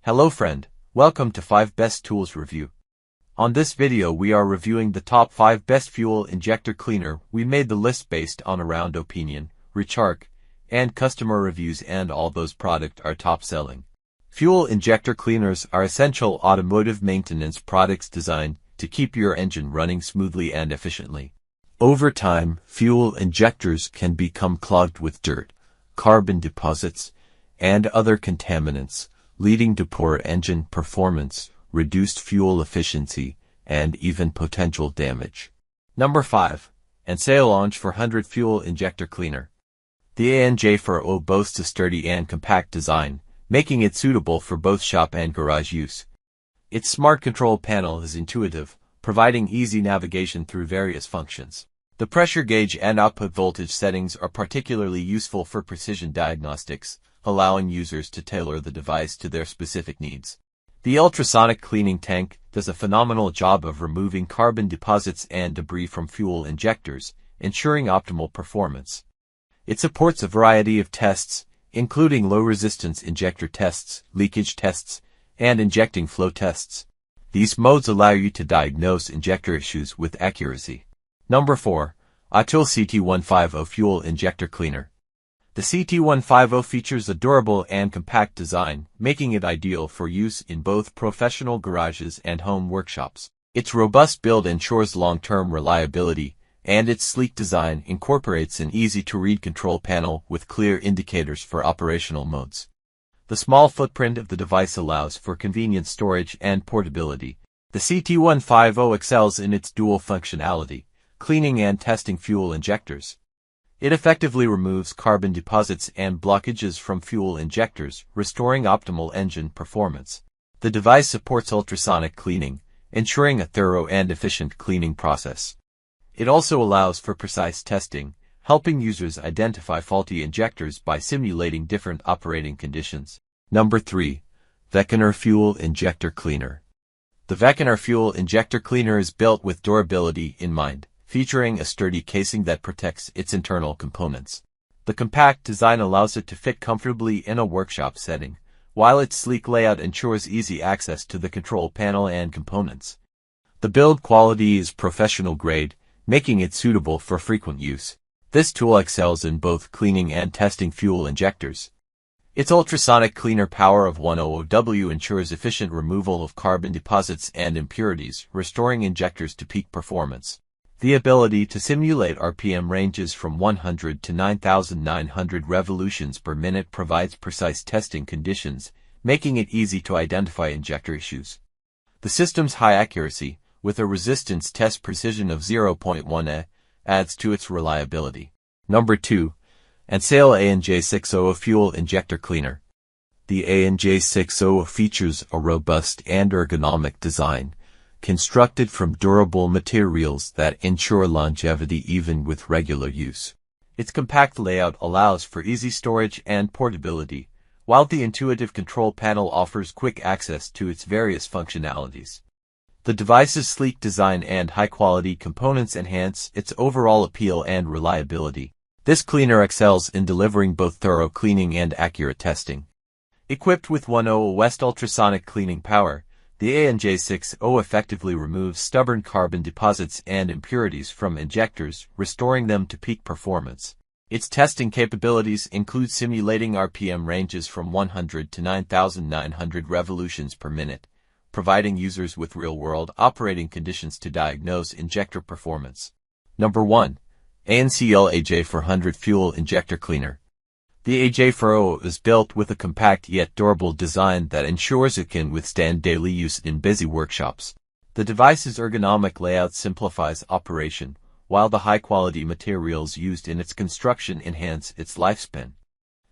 Hello friend, welcome to 5 Best Tools Review. On this video we are reviewing the top 5 best fuel injector cleaner. We made the list based on around opinion, research, and customer reviews, and all those products are top selling. Fuel injector cleaners are essential automotive maintenance products designed to keep your engine running smoothly and efficiently. Over time, fuel injectors can become clogged with dirt, carbon deposits, and other contaminants, leading to poor engine performance, reduced fuel efficiency, and even potential damage. Number 5. ANCEL Launch 400 Fuel Injector Cleaner. The ANCEL boasts a sturdy and compact design, making it suitable for both shop and garage use. Its smart control panel is intuitive, providing easy navigation through various functions. The pressure gauge and output voltage settings are particularly useful for precision diagnostics, allowing users to tailor the device to their specific needs. The ultrasonic cleaning tank does a phenomenal job of removing carbon deposits and debris from fuel injectors, ensuring optimal performance. It supports a variety of tests, including low-resistance injector tests, leakage tests, and injecting flow tests. These modes allow you to diagnose injector issues with accuracy. Number 4. AUTOOL CT150 Fuel Injector Cleaner. The CT150 features a durable and compact design, making it ideal for use in both professional garages and home workshops. Its robust build ensures long-term reliability, and its sleek design incorporates an easy-to-read control panel with clear indicators for operational modes. The small footprint of the device allows for convenient storage and portability. The CT150 excels in its dual functionality, cleaning and testing fuel injectors. It effectively removes carbon deposits and blockages from fuel injectors, restoring optimal engine performance. The device supports ultrasonic cleaning, ensuring a thorough and efficient cleaning process. It also allows for precise testing, helping users identify faulty injectors by simulating different operating conditions. Number 3. Veconor Fuel Injector Cleaner. The Veconor Fuel Injector Cleaner is built with durability in mind, featuring a sturdy casing that protects its internal components. The compact design allows it to fit comfortably in a workshop setting, while its sleek layout ensures easy access to the control panel and components. The build quality is professional grade, making it suitable for frequent use. This tool excels in both cleaning and testing fuel injectors. Its ultrasonic cleaner power of 100W ensures efficient removal of carbon deposits and impurities, restoring injectors to peak performance. The ability to simulate RPM ranges from 100 to 9,900 revolutions per minute provides precise testing conditions, making it easy to identify injector issues. The system's high accuracy, with a resistance test precision of 0.1 adds to its reliability. Number 2. ANCEL ANJ600 Fuel Injector Cleaner. The ANJ600 features a robust and ergonomic design, constructed from durable materials that ensure longevity even with regular use. Its compact layout allows for easy storage and portability, while the intuitive control panel offers quick access to its various functionalities. The device's sleek design and high-quality components enhance its overall appeal and reliability. This cleaner excels in delivering both thorough cleaning and accurate testing. Equipped with 100 West ultrasonic cleaning power, the ANJ600 effectively removes stubborn carbon deposits and impurities from injectors, restoring them to peak performance. Its testing capabilities include simulating RPM ranges from 100 to 9,900 revolutions per minute, providing users with real-world operating conditions to diagnose injector performance. Number 1. ANCEL AJ400 Fuel Injector Cleaner. The AJ400 is built with a compact yet durable design that ensures it can withstand daily use in busy workshops. The device's ergonomic layout simplifies operation, while the high-quality materials used in its construction enhance its lifespan.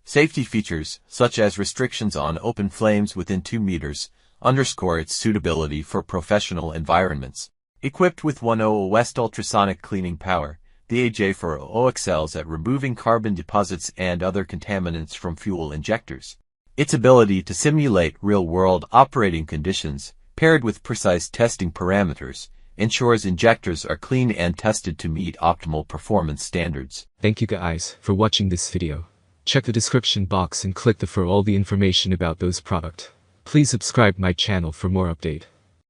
Safety features, such as restrictions on open flames within 2 meters, underscore its suitability for professional environments. Equipped with 100 West ultrasonic cleaning power, the AJ400 excels at removing carbon deposits and other contaminants from fuel injectors. Its ability to simulate real-world operating conditions, paired with precise testing parameters, ensures injectors are cleaned and tested to meet optimal performance standards. Thank you guys for watching this video. Check the description box and click for all the information about those products. Please subscribe my channel for more update.